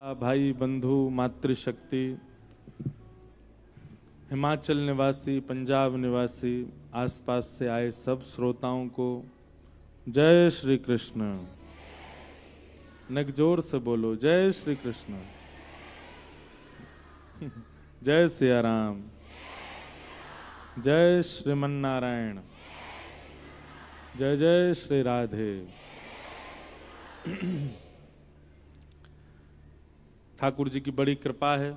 भाई बंधु मातृशक्ति, हिमाचल निवासी, पंजाब निवासी, आसपास से आए सब श्रोताओं को जय श्री कृष्ण। नगजोर से बोलो जय श्री कृष्ण। जय सिया राम, जय श्रीमन नारायण, जय जय श्री राधे। ठाकुर जी की बड़ी कृपा है।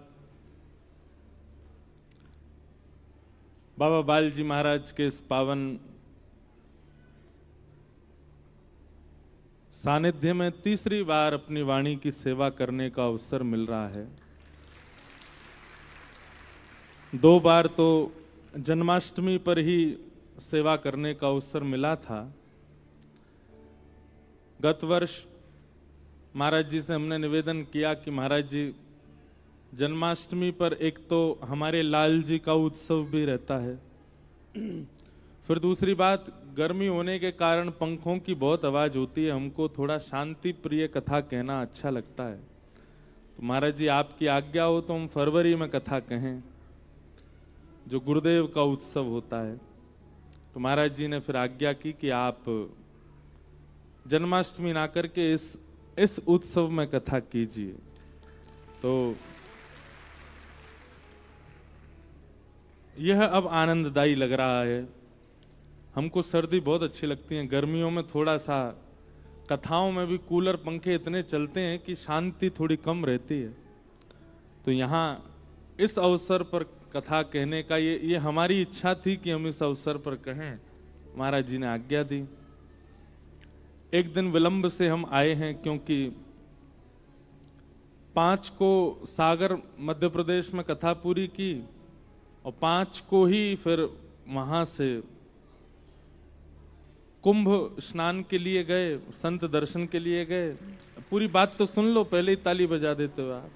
बाबा बाल जी महाराज के इस पावन सानिध्य में तीसरी बार अपनी वाणी की सेवा करने का अवसर मिल रहा है। 2 बार तो जन्माष्टमी पर ही सेवा करने का अवसर मिला था। गत वर्ष महाराज जी से हमने निवेदन किया कि महाराज जी, जन्माष्टमी पर एक तो हमारे लाल जी का उत्सव भी रहता है, फिर दूसरी बात गर्मी होने के कारण पंखों की बहुत आवाज होती है, हमको थोड़ा शांति प्रिय कथा कहना अच्छा लगता है। तो महाराज जी आपकी आज्ञा हो तो हम फरवरी में कथा कहें, जो गुरुदेव का उत्सव होता है। तो महाराज जी ने फिर आज्ञा की कि आप जन्माष्टमी ना करके इस उत्सव में कथा कीजिए। तो यह अब आनंददायी लग रहा है। हमको सर्दी बहुत अच्छी लगती है, गर्मियों में थोड़ा सा कथाओं में भी कूलर पंखे इतने चलते हैं कि शांति थोड़ी कम रहती है। तो यहाँ इस अवसर पर कथा कहने का ये हमारी इच्छा थी कि हम इस अवसर पर कहें। महाराज जी ने आज्ञा दी। एक दिन विलंब से हम आए हैं, क्योंकि 5 को सागर मध्य प्रदेश में कथा पूरी की और 5 को ही फिर वहां से कुंभ स्नान के लिए गए, संत दर्शन के लिए गए। पूरी बात तो सुन लो, पहले ही ताली बजा देते हो आप।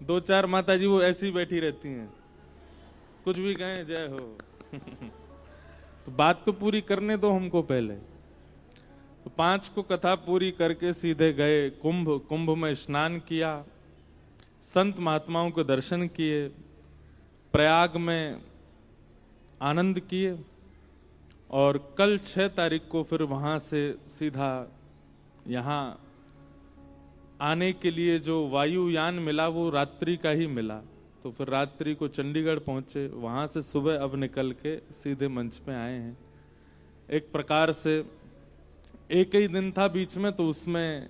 2-4 माता जी वो ऐसी बैठी रहती हैं, कुछ भी कहें जय हो। तो बात तो पूरी करने दो हमको पहले। तो 5 को कथा पूरी करके सीधे गए कुंभ में स्नान किया, संत महात्माओं को दर्शन किए, प्रयाग में आनंद किए और कल 6 तारीख को फिर वहां से सीधा यहाँ आने के लिए जो वायुयान मिला वो रात्रि का ही मिला। तो फिर रात्रि को चंडीगढ़ पहुंचे, वहां से सुबह अब निकल के सीधे मंच पे आए हैं। एक प्रकार से एक ही दिन था बीच में, तो उसमें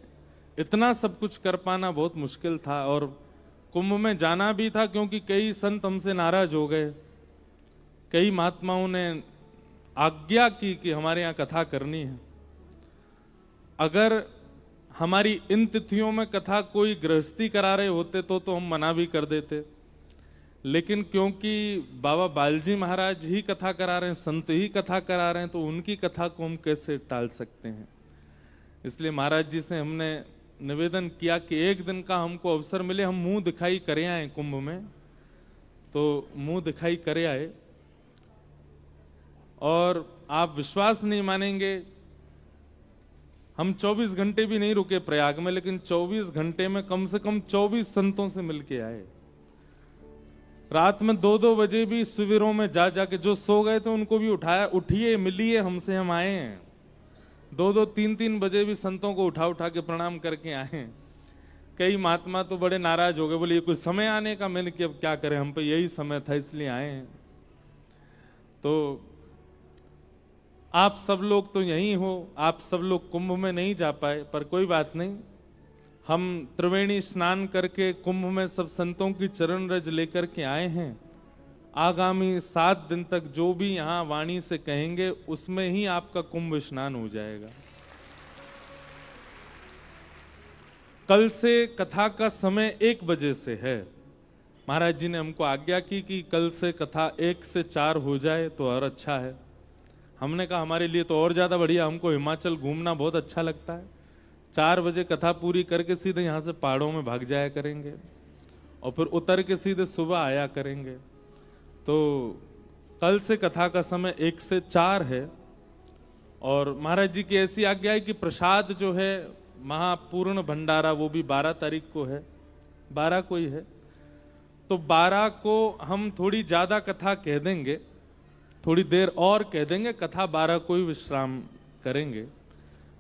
इतना सब कुछ कर पाना बहुत मुश्किल था। और कुंभ में जाना भी था, क्योंकि कई संत हमसे नाराज हो गए। कई महात्माओं ने आज्ञा की कि हमारे यहाँ कथा करनी है। अगर हमारी इन तिथियों में कथा कोई गृहस्थी करा रहे होते तो हम मना भी कर देते, लेकिन क्योंकि बाबा बालजी महाराज ही कथा करा रहे हैं, संत ही कथा करा रहे हैं, तो उनकी कथा को हम कैसे टाल सकते हैं। इसलिए महाराज जी से हमने निवेदन किया कि एक दिन का हमको अवसर मिले, हम मुंह दिखाई करे आए कुंभ में। तो मुंह दिखाई करे आए और आप विश्वास नहीं मानेंगे, हम 24 घंटे भी नहीं रुके प्रयाग में, लेकिन 24 घंटे में कम से कम 24 संतों से मिलके आए। रात में 2-2 बजे भी शिविरों में जाके जो सो गए थे उनको भी उठाया, उठिए मिलिए हमसे, हम आए हैं। 2-2 3-3 बजे भी संतों को उठा के प्रणाम करके आए हैं। कई महात्मा तो बड़े नाराज हो गए, बोले ये कोई समय आने का। मैंने कि अब क्या करें, हम पे यही समय था इसलिए आए हैं। तो आप सब लोग तो यहीं हो, आप सब लोग कुंभ में नहीं जा पाए, पर कोई बात नहीं। हम त्रिवेणी स्नान करके कुंभ में सब संतों की चरण रज लेकर के आए हैं। आगामी 7 दिन तक जो भी यहाँ वाणी से कहेंगे उसमें ही आपका कुंभ स्नान हो जाएगा। कल से कथा का समय 1 बजे से है। महाराज जी ने हमको आज्ञा की कि कल से कथा 1 से 4 हो जाए तो और अच्छा है। हमने कहा हमारे लिए तो और ज्यादा बढ़िया, हमको हिमाचल घूमना बहुत अच्छा लगता है। 4 बजे कथा पूरी करके सीधे यहाँ से पहाड़ों में भाग जाया करेंगे और फिर उतर के सीधे सुबह आया करेंगे। तो कल से कथा का समय 1 से 4 है और महाराज जी की ऐसी आज्ञा है कि प्रसाद जो है महापूर्ण भंडारा वो भी 12 तारीख को है, 12 को ही है। तो 12 को हम थोड़ी ज्यादा कथा कह देंगे, थोड़ी देर और कह देंगे, कथा 12 को ही विश्राम करेंगे।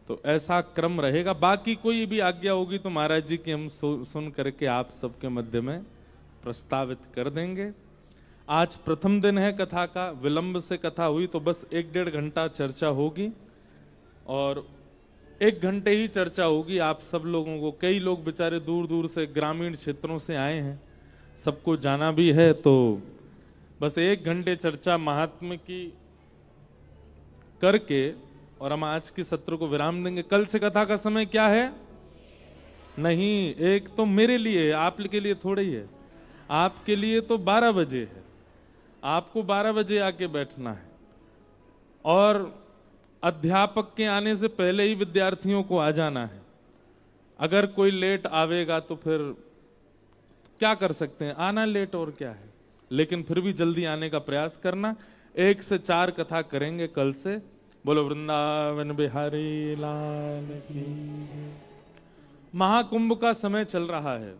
तो ऐसा क्रम रहेगा। बाकी कोई भी आज्ञा होगी तो महाराज जी की हम सुन करके आप सबके मध्य में प्रस्तावित कर देंगे। आज प्रथम दिन है कथा का, विलंब से कथा हुई तो बस 1-1.5 घंटा चर्चा होगी और 1 घंटे ही चर्चा होगी। आप सब लोगों को, कई लोग बेचारे दूर दूर से ग्रामीण क्षेत्रों से आए हैं, सबको जाना भी है, तो बस 1 घंटे चर्चा महात्म्य की करके और हम आज के सत्र को विराम देंगे। कल से कथा का समय क्या है? नहीं, एक तो मेरे लिए, आपके लिए थोड़ा ही है, आपके लिए तो 12 बजे है। आपको 12 बजे आके बैठना है और अध्यापक के आने से पहले ही विद्यार्थियों को आ जाना है। अगर कोई लेट आवेगा तो फिर क्या कर सकते हैं, आना लेट और क्या है, लेकिन फिर भी जल्दी आने का प्रयास करना। 1 से 4 कथा करेंगे कल से। बोलो वृंदावन बिहारी लाल की। महाकुंभ का समय चल रहा है।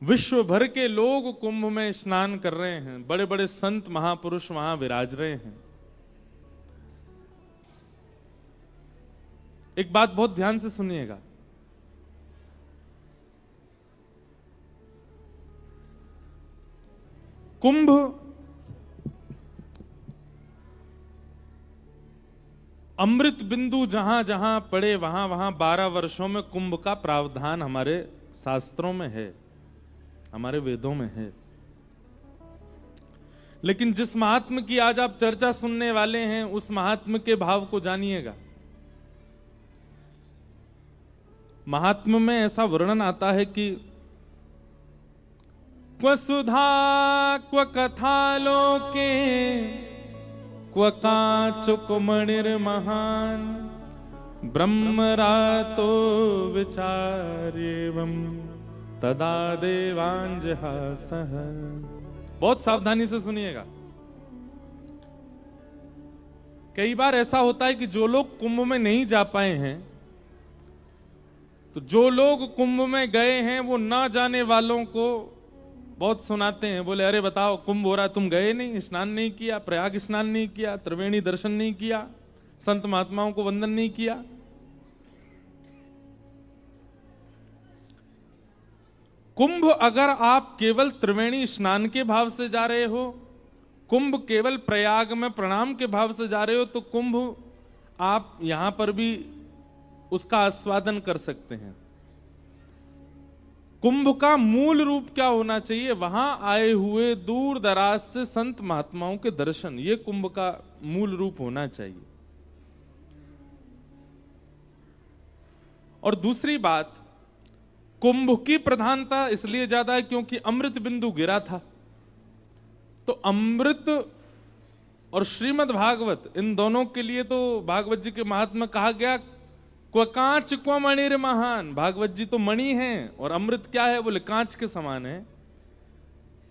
विश्व भर के लोग कुंभ में स्नान कर रहे हैं, बड़े बड़े संत महापुरुष वहां विराज रहे हैं। एक बात बहुत ध्यान से सुनिएगा, कुंभ अमृत बिंदु जहां जहां पड़े वहां वहां 12 वर्षों में कुंभ का प्रावधान हमारे शास्त्रों में है, हमारे वेदों में है। लेकिन जिस महात्म की आज आप चर्चा सुनने वाले हैं उस महात्म के भाव को जानिएगा। महात्म में ऐसा वर्णन आता है कि क्व सुधा क्व कथा लोके क्व काचुक मणिर्महान ब्रह्मरातो विचार्येवं तदा देवांजहासः। बहुत सावधानी से सुनिएगा। कई बार ऐसा होता है कि जो लोग कुंभ में नहीं जा पाए हैं, तो जो लोग कुंभ में गए हैं वो ना जाने वालों को बहुत सुनाते हैं। बोले अरे बताओ कुंभ हो रहा, तुम गए नहीं, स्नान नहीं किया, प्रयाग स्नान नहीं किया, त्रिवेणी दर्शन नहीं किया, संत महात्माओं को वंदन नहीं किया। कुंभ अगर आप केवल त्रिवेणी स्नान के भाव से जा रहे हो, कुंभ केवल प्रयाग में प्रणाम के भाव से जा रहे हो, तो कुंभ आप यहां पर भी उसका आस्वादन कर सकते हैं। कुंभ का मूल रूप क्या होना चाहिए? वहां आए हुए दूर दराज से संत महात्माओं के दर्शन, ये कुंभ का मूल रूप होना चाहिए। और दूसरी बात, कुंभ की प्रधानता इसलिए ज्यादा है क्योंकि अमृत बिंदु गिरा था। तो अमृत और श्रीमद् भागवत, इन दोनों के लिए तो भागवत जी के महात्मा कहा गया क्व कांच क्व मणिर महान। भागवत जी तो मणि हैं और अमृत क्या है? बोले कांच के समान है।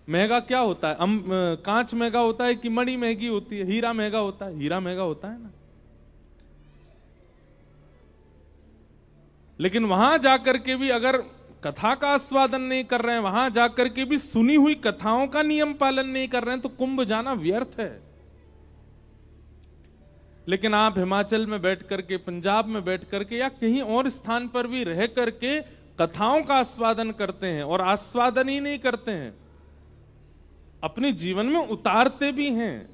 महंगा क्या होता है? कांच महंगा होता है कि मणि महंगी होती है? हीरा महंगा होता है, हीरा महंगा होता है ना। लेकिन वहां जाकर के भी अगर कथा का आस्वादन नहीं कर रहे हैं, वहां जाकर के भी सुनी हुई कथाओं का नियम पालन नहीं कर रहे हैं, तो कुंभ जाना व्यर्थ है। लेकिन आप हिमाचल में बैठ करके, पंजाब में बैठ करके या कहीं और स्थान पर भी रह करके कथाओं का आस्वादन करते हैं, और आस्वादन ही नहीं करते हैं, अपने जीवन में उतारते भी हैं।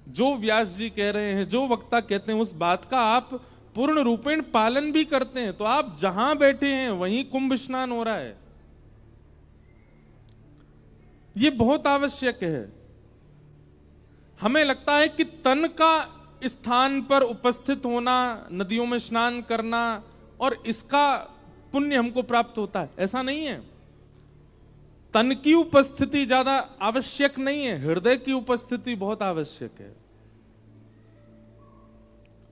जो व्यास जी कह रहे हैं, जो वक्ता कहते हैं, उस बात का आप पूर्ण रूपेण पालन भी करते हैं, तो आप जहां बैठे हैं वहीं कुंभ स्नान हो रहा है। यह बहुत आवश्यक है। हमें लगता है कि तन का स्थान पर उपस्थित होना, नदियों में स्नान करना, और इसका पुण्य हमको प्राप्त होता है, ऐसा नहीं है। तन की उपस्थिति ज्यादा आवश्यक नहीं है, हृदय की उपस्थिति बहुत आवश्यक है।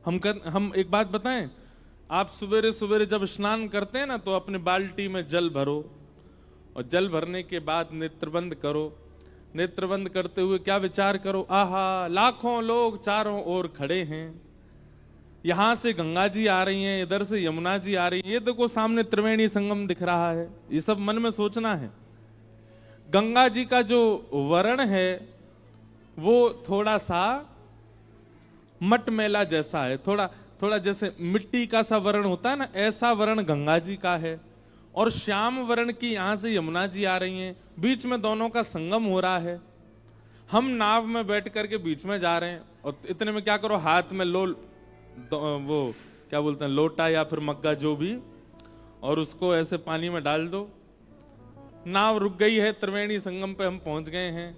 हम एक बात बताएं, आप सवेरे सवेरे जब स्नान करते हैं ना, तो अपने बाल्टी में जल भरो, और जल भरने के बाद नेत्रबंद करो, नेत्र बंद करते हुए क्या विचार करो, आहा लाखों लोग चारों ओर खड़े हैं, यहां से गंगा जी आ रही हैं, इधर से यमुना जी आ रही हैं, ये देखो सामने त्रिवेणी संगम दिख रहा है। ये सब मन में सोचना है। गंगा जी का जो वर्ण है वो थोड़ा सा मटमैला जैसा है, थोड़ा थोड़ा जैसे मिट्टी का सा वर्ण होता है ना, ऐसा वर्ण गंगा जी का है। और श्याम वर्ण की यहां से यमुना जी आ रही हैं, बीच में दोनों का संगम हो रहा है। हम नाव में बैठ करके बीच में जा रहे हैं, और इतने में क्या करो, हाथ में वो क्या बोलते हैं, लोटा या फिर मग्गा जो भी, और उसको ऐसे पानी में डाल दो। नाव रुक गई है, त्रिवेणी संगम पे हम पहुंच गए हैं।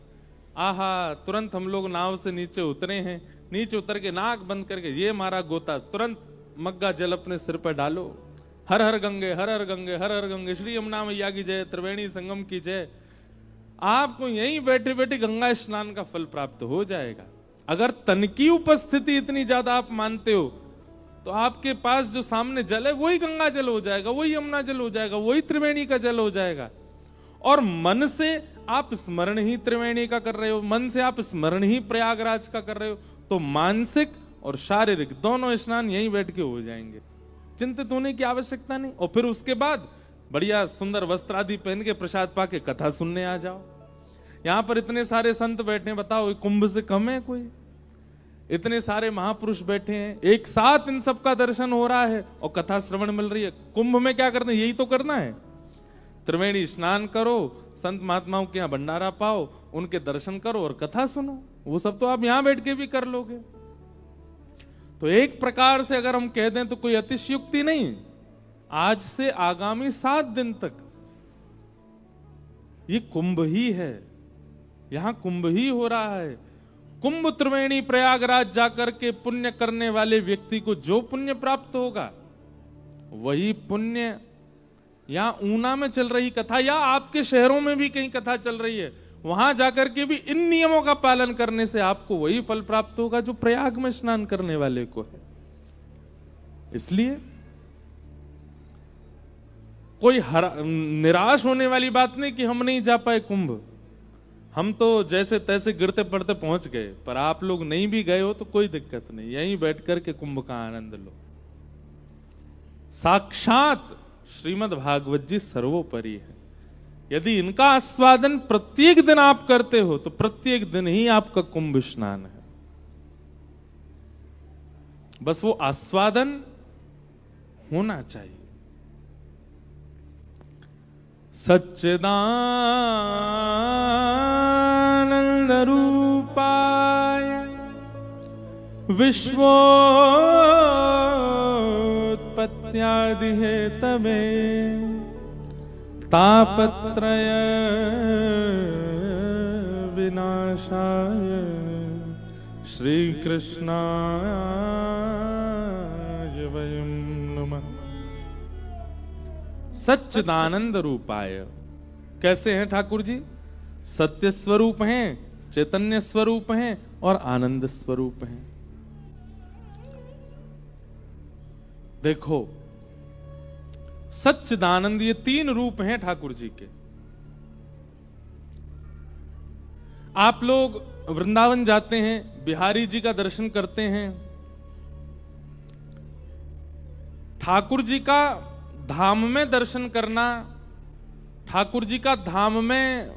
आहा तुरंत हम लोग नाव से नीचे उतरे हैं। नीचे उतर के नाक बंद करके ये मारा गोता, तुरंत मग्गा जल अपने सिर पर डालो। हर हर गंगे हर हर गंगे हर हर गंगे, श्री यमुना मैया की जय, त्रिवेणी संगम की जय। आपको यहीं बैठे बैठे गंगा स्नान का फल प्राप्त हो जाएगा। अगर तन की उपस्थिति इतनी ज्यादा आप मानते हो तो आपके पास जो सामने जल है वही गंगा जल हो जाएगा, वही यमुना जल हो जाएगा, वही त्रिवेणी का जल हो जाएगा। और मन से आप स्मरण ही त्रिवेणी का कर रहे हो, मन से आप स्मरण ही प्रयागराज का कर रहे हो, तो मानसिक और शारीरिक दोनों स्नान यहीं बैठ के हो जाएंगे, चिंतित होने की आवश्यकता नहीं। और फिर उसके बाद बढ़िया सुंदर वस्त्र आदि पहन के प्रसाद पाके कथा सुनने आ जाओ। यहां पर इतने सारे संत बैठे हैं, बताओ कुंभ से कम है कोई? इतने सारे महापुरुष बैठे हैं, एक साथ इन सबका दर्शन हो रहा है और कथा श्रवण मिल रही है। कुंभ में क्या करना है? यही तो करना है। त्रिवेणी स्नान करो, संत महात्माओं के यहाँ भंडारा पाओ, उनके दर्शन करो और कथा सुनो। वो सब तो आप यहां बैठ के भी कर लोगे। तो एक प्रकार से अगर हम कह दें तो कोई अतिशयोक्ति नहीं। आज से आगामी 7 दिन तक ये कुंभ ही है, यहां कुंभ ही हो रहा है। कुंभ त्रिवेणी प्रयागराज जाकर के पुण्य करने वाले व्यक्ति को जो पुण्य प्राप्त होगा वही पुण्य यहां ऊना में चल रही कथा या आपके शहरों में भी कहीं कथा चल रही है, वहां जाकर के भी इन नियमों का पालन करने से आपको वही फल प्राप्त होगा जो प्रयाग में स्नान करने वाले को है। इसलिए कोई निराश होने वाली बात नहीं कि हम नहीं जा पाए कुंभ। हम तो जैसे तैसे गिरते पड़ते पहुंच गए, पर आप लोग नहीं भी गए हो तो कोई दिक्कत नहीं, यहीं बैठ करके कुंभ का आनंद लो। साक्षात श्रीमद् भागवत जी सर्वोपरि है। यदि इनका आस्वादन प्रत्येक दिन आप करते हो तो प्रत्येक दिन ही आपका कुंभ स्नान है। बस वो आस्वादन होना चाहिए। सच्चिदानंद रूपाय विश्वोत्पत्त्यादि हेतवे तापत्रय विनाशाय श्री कृष्णाय वयं नमः। सच्चिदानंद रूपाय कैसे हैं ठाकुर जी? सत्य स्वरूप हैं, चैतन्य स्वरूप हैं और आनंद स्वरूप हैं। देखो सच्चिदानंद, ये 3 रूप हैं ठाकुर जी के। आप लोग वृंदावन जाते हैं, बिहारी जी का दर्शन करते हैं, ठाकुर जी का धाम में दर्शन करना, ठाकुर जी का धाम में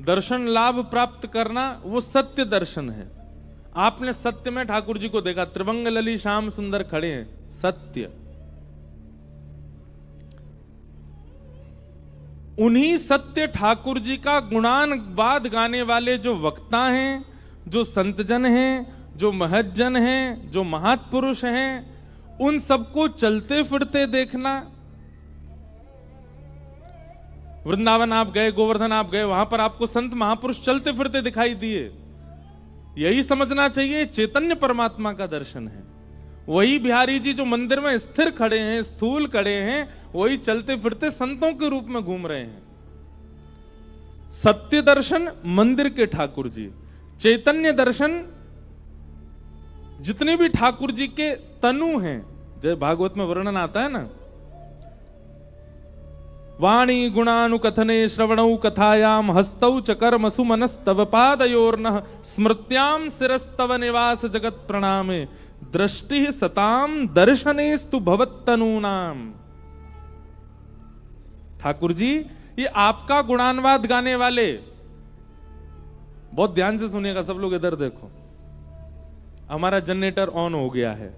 दर्शन लाभ प्राप्त करना, वो सत्य दर्शन है। आपने सत्य में ठाकुर जी को देखा, त्रिभंग लली श्याम सुंदर खड़े हैं, सत्य। उन्हीं सत्य ठाकुर जी का गुणानुवाद गाने वाले जो वक्ता हैं, जो संतजन हैं, जो महज्जन हैं, जो महात्पुरुष हैं, उन सबको चलते फिरते देखना। वृंदावन आप गए, गोवर्धन आप गए, वहां पर आपको संत महापुरुष चलते फिरते दिखाई दिए। यही समझना चाहिए चैतन्य परमात्मा का दर्शन है। वही बिहारी जी जो मंदिर में स्थिर खड़े हैं, स्थूल खड़े हैं, वही चलते फिरते संतों के रूप में घूम रहे हैं। सत्य दर्शन मंदिर के ठाकुर जी, चैतन्य दर्शन जितने भी ठाकुर जी के तनु हैं, जय भागवत में वर्णन आता है ना, वाणी गुणानुकथने श्रवणौ कथायाम हस्तौ च कर्मसु मनस्तव पादयोर्नः स्मृत्याम शिरस्तव निवास जगत प्रणामे दृष्टि सताम दर्शनेस्तु भवत्तनूनाम। ठाकुर जी, ये आपका गुणानुवाद गाने वाले, बहुत ध्यान से सुनिएगा सब लोग, इधर देखो। हमारा जनरेटर ऑन हो गया है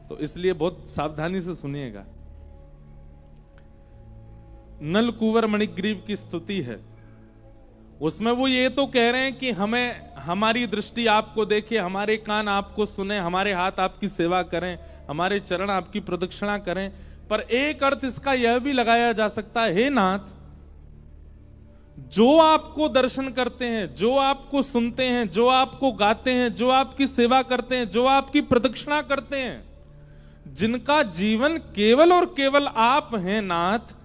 तो इसलिए बहुत सावधानी से सुनिएगा। नल कुंवर मणिग्रीव की स्तुति है, उसमें वो ये तो कह रहे हैं कि हमें, हमारी दृष्टि आपको देखे, हमारे कान आपको सुने, हमारे हाथ आपकी सेवा करें, हमारे चरण आपकी प्रदक्षिणा करें। पर एक अर्थ इसका यह भी लगाया जा सकता है, हे नाथ, जो आपको दर्शन करते हैं, जो आपको सुनते हैं, जो आपको गाते हैं, जो आपकी सेवा करते हैं, जो आपकी प्रदक्षिणा करते हैं, जिनका जीवन केवल और केवल आप हैं नाथ,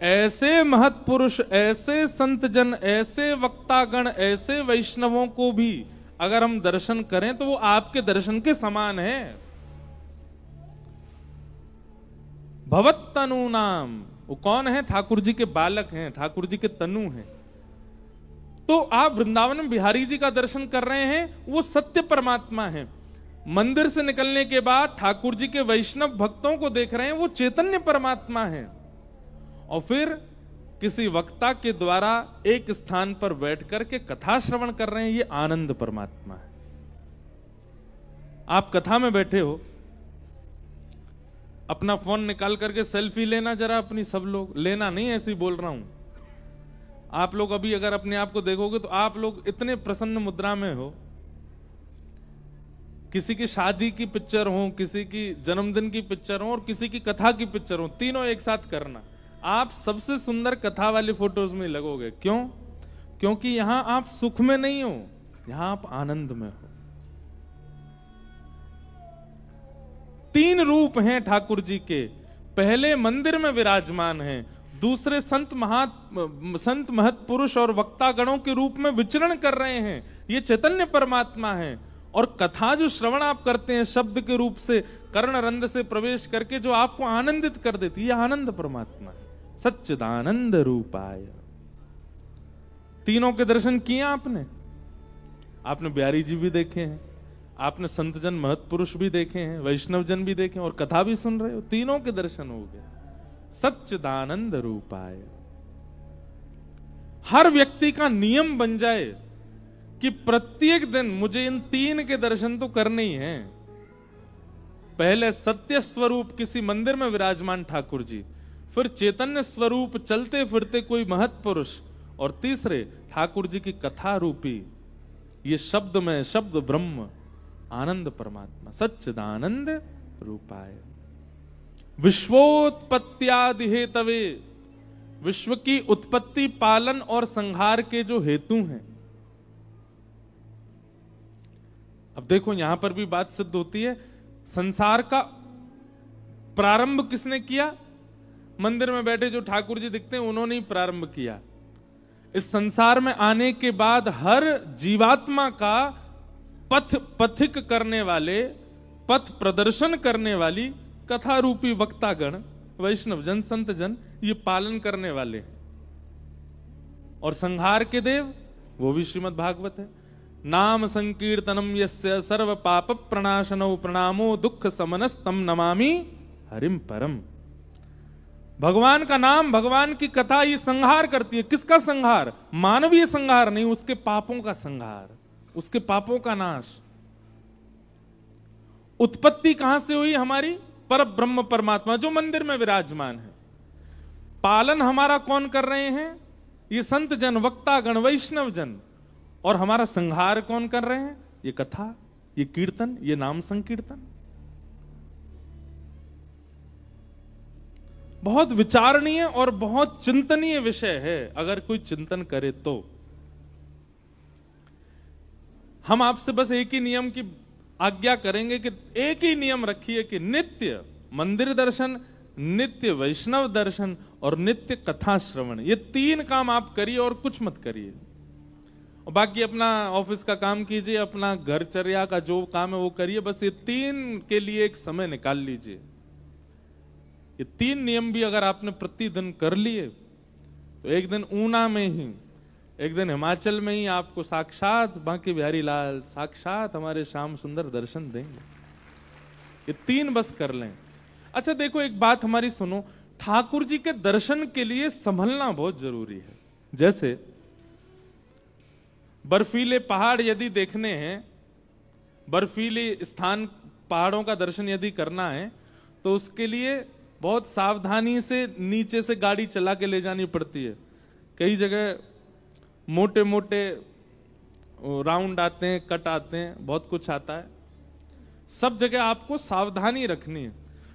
ऐसे महत्पुरुष, ऐसे संतजन, ऐसे वक्तागण, ऐसे वैष्णवों को भी अगर हम दर्शन करें तो वो आपके दर्शन के समान है। भवत्तनु नाम, वो कौन है? ठाकुर जी के बालक हैं, ठाकुर जी के तनु हैं। तो आप वृंदावन में बिहारी जी का दर्शन कर रहे हैं, वो सत्य परमात्मा है। मंदिर से निकलने के बाद ठाकुर जी के वैष्णव भक्तों को देख रहे हैं, वो चैतन्य परमात्मा है। और फिर किसी वक्ता के द्वारा एक स्थान पर बैठ करके कथा श्रवण कर रहे हैं, ये आनंद परमात्मा है। आप कथा में बैठे हो, अपना फोन निकाल करके सेल्फी लेना जरा अपनी, सब लोग लेना नहीं, ऐसे ही बोल रहा हूं। आप लोग अभी अगर अपने आप को देखोगे तो आप लोग इतने प्रसन्न मुद्रा में हो, किसी की शादी की पिक्चर हो, किसी की जन्मदिन की पिक्चर हो और किसी की कथा की पिक्चर हो, तीनों एक साथ करना, आप सबसे सुंदर कथा वाली फोटोज में लगोगे। क्यों? क्योंकि यहां आप सुख में नहीं हो, यहां आप आनंद में हो। तीन रूप हैं ठाकुर जी के, पहले मंदिर में विराजमान हैं, दूसरे संत महत्पुरुष और वक्तागणों के रूप में विचरण कर रहे हैं, ये चैतन्य परमात्मा है। और कथा जो श्रवण आप करते हैं शब्द के रूप से, कर्ण रंध्र से प्रवेश करके जो आपको आनंदित कर देती है, आनंद परमात्मा है, सच्चिदानंद रूपाय। तीनों के दर्शन किए आपने। आपने बिहारी जी भी देखे हैं, आपने संतजन महत्पुरुष भी देखे हैं, वैष्णव जन भी देखे हैं, और कथा भी सुन रहे हो, तीनों के दर्शन हो गए। सच्चिदानंद रूपाय। हर व्यक्ति का नियम बन जाए कि प्रत्येक दिन मुझे इन तीन के दर्शन तो करने ही हैं। पहले सत्य स्वरूप किसी मंदिर में विराजमान ठाकुर जी, फिर चैतन्य स्वरूप चलते फिरते कोई महत्पुरुष, और तीसरे ठाकुर जी की कथा रूपी ये शब्द में शब्द ब्रह्म आनंद परमात्मा, सच्चिदानंद रूपाय। विश्वोत्पत्त्यादि हेतवे, विश्व की उत्पत्ति, पालन और संहार के जो हेतु हैं। अब देखो यहां पर भी बात सिद्ध होती है, संसार का प्रारंभ किसने किया? मंदिर में बैठे जो ठाकुर जी दिखते हैं उन्होंने ही प्रारंभ किया। इस संसार में आने के बाद हर जीवात्मा का पथिक करने वाले, पथ प्रदर्शन करने वाली कथा रूपी वक्तागण, वैष्णव जन, संत जन, ये पालन करने वाले हैं। और संहार के देव वो भी श्रीमद् भागवत है। नाम संकीर्तनम यस्य सर्व पाप प्रणाशनो प्रणामो दुख समनस्तम नमामि हरिम परम। भगवान का नाम, भगवान की कथा ये संहार करती है। किसका संहार? मानवीय संहार नहीं, उसके पापों का संहार, उसके पापों का नाश। उत्पत्ति कहां से हुई हमारी? पर ब्रह्म परमात्मा जो मंदिर में विराजमान है। पालन हमारा कौन कर रहे हैं? ये संत जन, वक्तागण, वैष्णव जन। और हमारा संहार कौन कर रहे हैं? ये कथा, ये कीर्तन, ये नाम संकीर्तन। बहुत विचारणीय और बहुत चिंतनीय विषय है, अगर कोई चिंतन करे तो। हम आपसे बस एक ही नियम की आज्ञा करेंगे कि एक ही नियम रखिए कि नित्य मंदिर दर्शन, नित्य वैष्णव दर्शन और नित्य कथा श्रवण, ये तीन काम आप करिए और कुछ मत करिए। और बाकी अपना ऑफिस का काम कीजिए, अपना घरचर्या का जो काम है वो करिए, बस ये तीन के लिए एक समय निकाल लीजिए। ये 3 नियम भी अगर आपने प्रतिदिन कर लिए तो एक दिन ऊना में ही, एक दिन हिमाचल में ही आपको साक्षात बांके बिहारी लाल, साक्षात हमारे श्याम सुंदर दर्शन देंगे। ये 3 बस कर लें। अच्छा देखो, एक बात हमारी सुनो, ठाकुर जी के दर्शन के लिए संभलना बहुत जरूरी है। जैसे बर्फीले पहाड़ यदि देखने हैं, बर्फीले स्थान, पहाड़ों का दर्शन यदि करना है, तो उसके लिए बहुत सावधानी से नीचे से गाड़ी चला के ले जानी पड़ती है। कई जगह मोटे मोटे राउंड आते हैं, कट आते हैं, बहुत कुछ आता है। सब जगह आपको सावधानी रखनी है।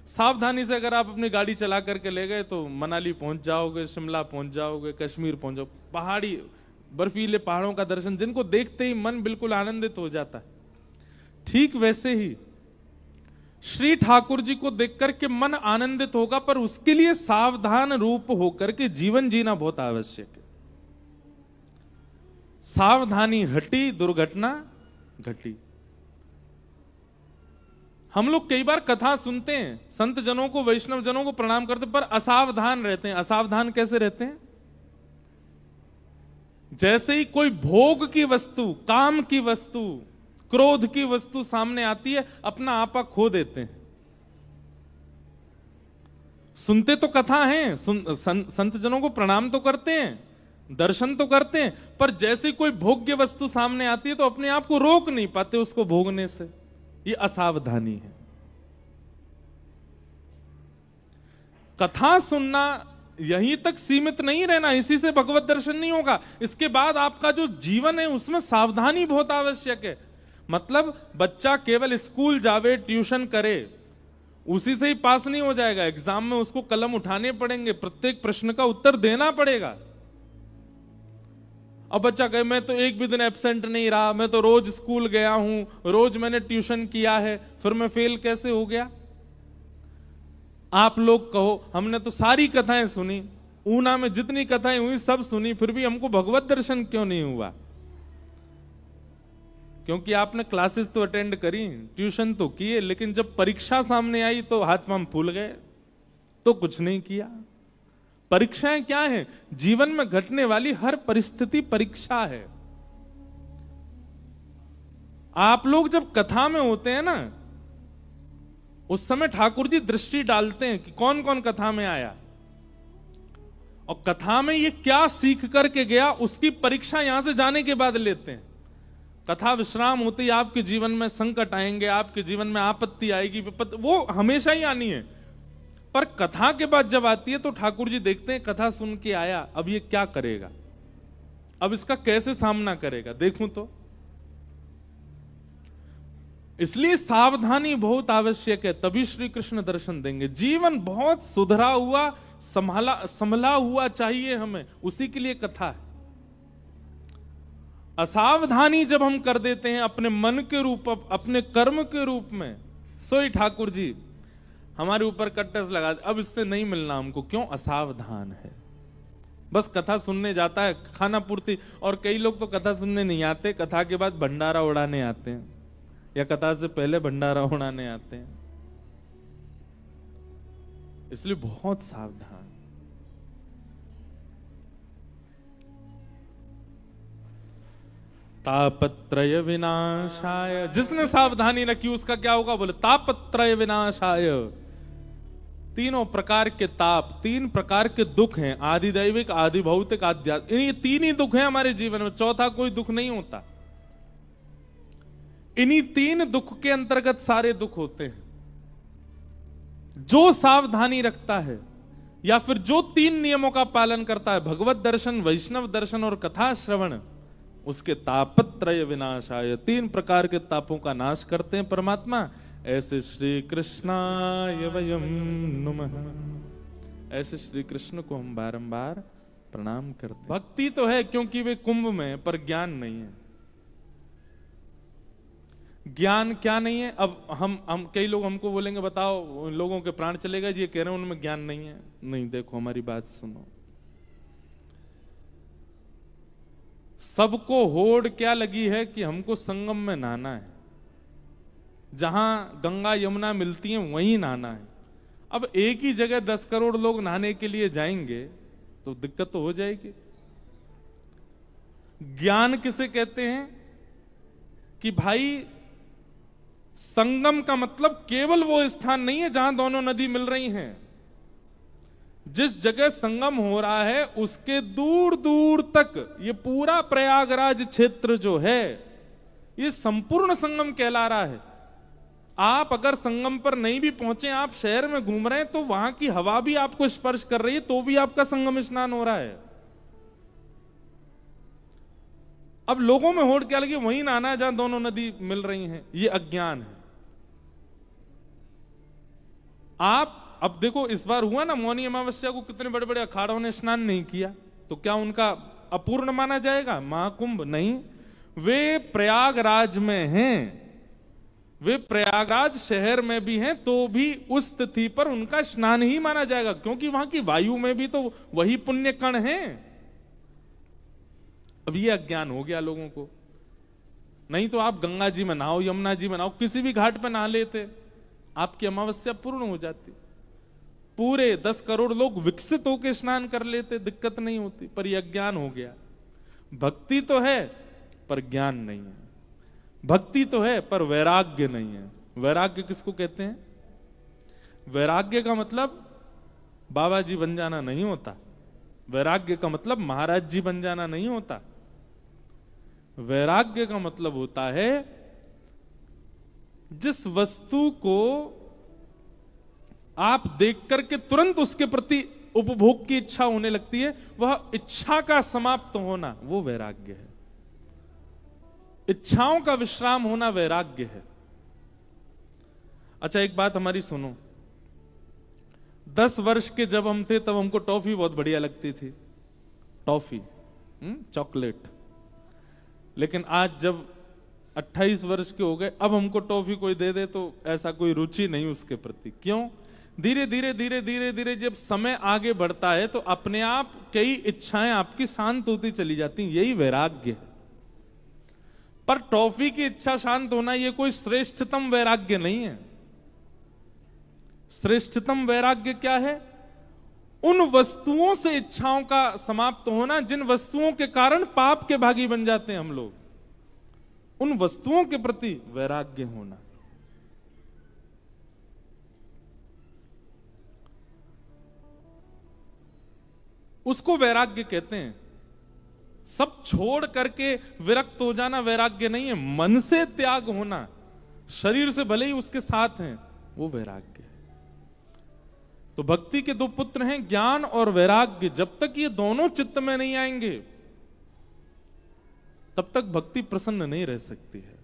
सावधानी से अगर आप अपनी गाड़ी चला करके ले गए तो मनाली पहुंच जाओगे, शिमला पहुंच जाओगे, कश्मीर पहुंच जाओगे। पहाड़ी बर्फीले पहाड़ों का दर्शन जिनको देखते ही मन बिल्कुल आनंदित हो जाता है, ठीक वैसे ही श्री ठाकुर जी को देख करके मन आनंदित होगा, पर उसके लिए सावधान रूप होकर के जीवन जीना बहुत आवश्यक है। सावधानी हटी, दुर्घटना घटी। हम लोग कई बार कथा सुनते हैं, संत जनों को, वैष्णव जनों को प्रणाम करते, पर असावधान रहते हैं। असावधान कैसे रहते हैं? जैसे ही कोई भोग की वस्तु, काम की वस्तु, क्रोध की वस्तु सामने आती है, अपना आपा खो देते हैं। सुनते तो कथा हैं, संत जनों को प्रणाम तो करते हैं, दर्शन तो करते हैं, पर जैसे कोई भोग्य वस्तु सामने आती है तो अपने आप को रोक नहीं पाते उसको भोगने से। ये असावधानी है। कथा सुनना यहीं तक सीमित नहीं रहना, इसी से भगवत दर्शन नहीं होगा। इसके बाद आपका जो जीवन है उसमें सावधानी बहुत आवश्यक है। मतलब बच्चा केवल स्कूल जावे, ट्यूशन करे, उसी से ही पास नहीं हो जाएगा। एग्जाम में उसको कलम उठाने पड़ेंगे, प्रत्येक प्रश्न का उत्तर देना पड़ेगा। अब बच्चा कहे मैं तो एक भी दिन एब्सेंट नहीं रहा, मैं तो रोज स्कूल गया हूं, रोज मैंने ट्यूशन किया है, फिर मैं फेल कैसे हो गया? आप लोग कहो हमने तो सारी कथाएं सुनी, ऊना में जितनी कथाएं हुई सब सुनी, फिर भी हमको भगवत दर्शन क्यों नहीं हुआ? क्योंकि आपने क्लासेस तो अटेंड करी, ट्यूशन तो किए, लेकिन जब परीक्षा सामने आई तो हाथ पांव फूल गए, तो कुछ नहीं किया। परीक्षाएं क्या है? जीवन में घटने वाली हर परिस्थिति परीक्षा है। आप लोग जब कथा में होते हैं ना, उस समय ठाकुर जी दृष्टि डालते हैं कि कौन कौन कथा में आया और कथा में ये क्या सीख करके गया, उसकी परीक्षा यहां से जाने के बाद लेते हैं। कथा विश्राम होती है, आपके जीवन में संकट आएंगे, आपके जीवन में आपत्ति आएगी, वो हमेशा ही आनी है, पर कथा के बाद जब आती है तो ठाकुर जी देखते हैं कथा सुन के आया, अब ये क्या करेगा, अब इसका कैसे सामना करेगा, देखूं तो। इसलिए सावधानी बहुत आवश्यक है, तभी श्री कृष्ण दर्शन देंगे। जीवन बहुत सुधरा हुआ, संभला हुआ चाहिए हमें, उसी के लिए कथा है। असावधानी जब हम कर देते हैं अपने मन के रूप, अपने कर्म के रूप में, सोई ठाकुर जी हमारे ऊपर कट्टस लगा, अब इससे नहीं मिलना हमको, क्यों? असावधान है। बस कथा सुनने जाता है, खाना पूर्ति। और कई लोग तो कथा सुनने नहीं आते, कथा के बाद भंडारा उड़ाने आते हैं, या कथा से पहले भंडारा उड़ाने आते हैं। इसलिए बहुत सावधान। तापत्रय विनाशाय, जिसने सावधानी रखी उसका क्या होगा? बोले तापत्रय विनाशाय। तीनों प्रकार के ताप, 3 प्रकार के दुख हैं, आदि दैविक, आदि भौतिक, आध्यात्मिक। ये 3 ही दुख हैं हमारे जीवन में, चौथा कोई दुख नहीं होता। इन्हीं 3 दुख के अंतर्गत सारे दुख होते हैं। जो सावधानी रखता है या फिर जो 3 नियमों का पालन करता है, भगवत दर्शन, वैष्णव दर्शन और कथा श्रवण, उसके तापत्रय विनाशाय, 3 प्रकार के तापों का नाश करते हैं परमात्मा। ऐसे श्री कृष्णाय वयम नमः। ऐसे श्री कृष्ण को हम बारंबार प्रणाम करते हैं। भक्ति तो है क्योंकि वे कुंभ में, पर ज्ञान नहीं है। ज्ञान क्या नहीं है? अब हम कई लोग हमको बोलेंगे बताओ लोगों के प्राण चलेगा, ये कह रहे हैं उनमें ज्ञान नहीं है। नहीं, देखो हमारी बात सुनो। सबको होड़ क्या लगी है कि हमको संगम में नहाना है, जहां गंगा यमुना मिलती हैं वहीं नहाना है। अब एक ही जगह 10 करोड़ लोग नहाने के लिए जाएंगे तो दिक्कत तो हो जाएगी। ज्ञान किसे कहते हैं कि भाई संगम का मतलब केवल वो स्थान नहीं है जहां दोनों नदी मिल रही हैं। जिस जगह संगम हो रहा है उसके दूर दूर तक ये पूरा प्रयागराज क्षेत्र जो है ये संपूर्ण संगम कहला रहा है। आप अगर संगम पर नहीं भी पहुंचे, आप शहर में घूम रहे हैं तो वहां की हवा भी आपको स्पर्श कर रही है, तो भी आपका संगम स्नान हो रहा है। अब लोगों में होड़ क्या लगी, वहीं नहाना है जहां दोनों नदी मिल रही हैं, ये अज्ञान है। आप अब देखो, इस बार हुआ ना मौनी अमावस्या को कितने बड़े बड़े अखाड़ों ने स्नान नहीं किया, तो क्या उनका अपूर्ण माना जाएगा? महाकुंभ नहीं, वे प्रयागराज में हैं, वे प्रयागराज शहर में भी हैं, तो भी उस तिथि पर उनका स्नान ही माना जाएगा, क्योंकि वहां की वायु में भी तो वही पुण्य कण हैं। अब ये अज्ञान हो गया लोगों को। नहीं तो आप गंगा जी में नहाओ, यमुना जी में नहाओ, किसी भी घाट पर नहा लेते, आपकी अमावस्या पूर्ण हो जाती। पूरे 10 करोड़ लोग विकसित होकर स्नान कर लेते, दिक्कत नहीं होती। पर यह अज्ञान हो गया। भक्ति तो है पर ज्ञान नहीं है, भक्ति तो है पर वैराग्य नहीं है। वैराग्य किसको कहते हैं? वैराग्य का मतलब बाबा जी बन जाना नहीं होता, वैराग्य का मतलब महाराज जी बन जाना नहीं होता। वैराग्य का मतलब होता है जिस वस्तु को आप देख करके तुरंत उसके प्रति उपभोग की इच्छा होने लगती है, वह इच्छा का समाप्त होना, वो वैराग्य है। इच्छाओं का विश्राम होना वैराग्य है। अच्छा, एक बात हमारी सुनो। 10 वर्ष के जब हम थे तब हमको टॉफी बहुत बढ़िया लगती थी, टॉफी, चॉकलेट। लेकिन आज जब 28 वर्ष के हो गए, अब हमको टॉफी कोई दे दे तो ऐसा कोई रुचि नहीं उसके प्रति। क्यों? धीरे धीरे धीरे धीरे धीरे जब समय आगे बढ़ता है तो अपने आप कई इच्छाएं आपकी शांत होती चली जाती हैं, यही वैराग्य है। पर टॉफी की इच्छा शांत होना यह कोई श्रेष्ठतम वैराग्य नहीं है। श्रेष्ठतम वैराग्य क्या है? उन वस्तुओं से इच्छाओं का समाप्त होना जिन वस्तुओं के कारण पाप के भागी बन जाते हैं हम लोग, उन वस्तुओं के प्रति वैराग्य होना। उसको वैराग्य कहते हैं। सब छोड़ करके विरक्त हो जाना वैराग्य नहीं है, मन से त्याग होना, शरीर से भले ही उसके साथ हैं, वो वैराग्य है। तो भक्ति के 2 पुत्र हैं, ज्ञान और वैराग्य। जब तक ये दोनों चित्त में नहीं आएंगे तब तक भक्ति प्रसन्न नहीं रह सकती है।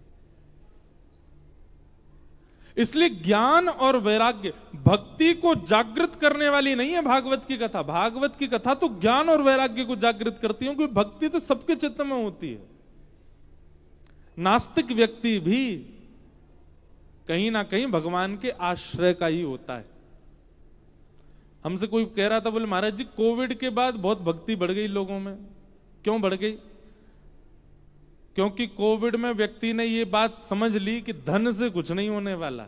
इसलिए ज्ञान और वैराग्य भक्ति को जागृत करने वाली नहीं है। भागवत की कथा, भागवत की कथा तो ज्ञान और वैराग्य को जागृत करती है, क्योंकि भक्ति तो सबके चित्त में होती है। नास्तिक व्यक्ति भी कहीं ना कहीं भगवान के आश्रय का ही होता है। हमसे कोई कह रहा था, बोले महाराज जी कोविड के बाद बहुत भक्ति बढ़ गई लोगों में। क्यों बढ़ गई? क्योंकि कोविड में व्यक्ति ने ये बात समझ ली कि धन से कुछ नहीं होने वाला,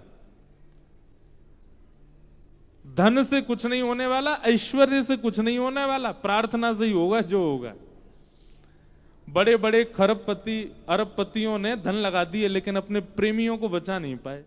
धन से कुछ नहीं होने वाला, ऐश्वर्य से कुछ नहीं होने वाला, प्रार्थना से ही होगा जो होगा। बड़े बड़े खरबपति अरबपतियों ने धन लगा दिए लेकिन अपने प्रेमियों को बचा नहीं पाए।